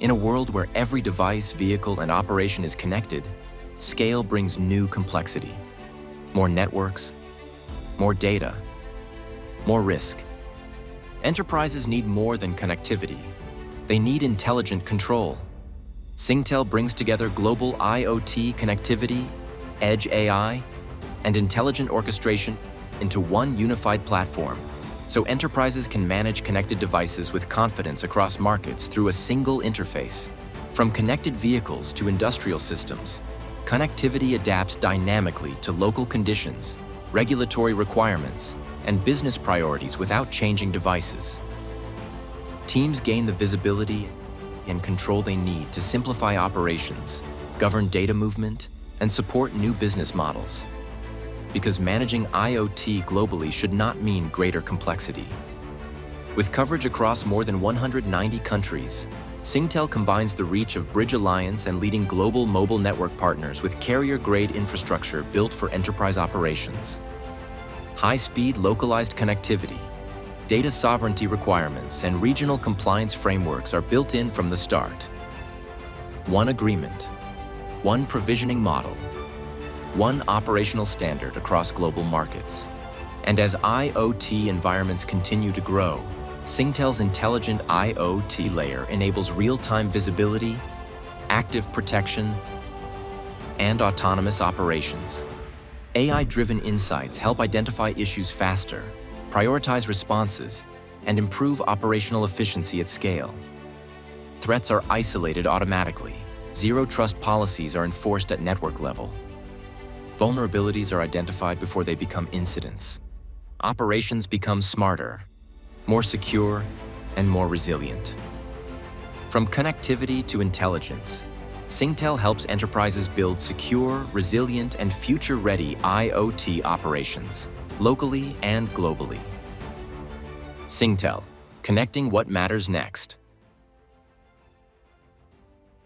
In a world where every device, vehicle, and operation is connected, scale brings new complexity. More networks, more data, more risk. Enterprises need more than connectivity. They need intelligent control. Singtel brings together global IoT connectivity, edge AI, and intelligent orchestration into one unified platform, so enterprises can manage connected devices with confidence across markets through a single interface. From connected vehicles to industrial systems, connectivity adapts dynamically to local conditions, regulatory requirements, and business priorities without changing devices. Teams gain the visibility and control they need to simplify operations, govern data movement, and support new business models. Because managing IoT globally should not mean greater complexity. With coverage across more than 190 countries, Singtel combines the reach of Bridge Alliance and leading global mobile network partners with carrier-grade infrastructure built for enterprise operations. High-speed localized connectivity, data sovereignty requirements, and regional compliance frameworks are built in from the start. One agreement, one provisioning model, one operational standard across global markets. And as IoT environments continue to grow, Singtel's intelligent IoT layer enables real-time visibility, active protection, and autonomous operations. AI-driven insights help identify issues faster, prioritize responses, and improve operational efficiency at scale. Threats are isolated automatically. Zero-trust policies are enforced at network level. Vulnerabilities are identified before they become incidents. Operations become smarter, more secure, and more resilient. From connectivity to intelligence, Singtel helps enterprises build secure, resilient, and future-ready IoT operations, locally and globally. Singtel, connecting what matters next.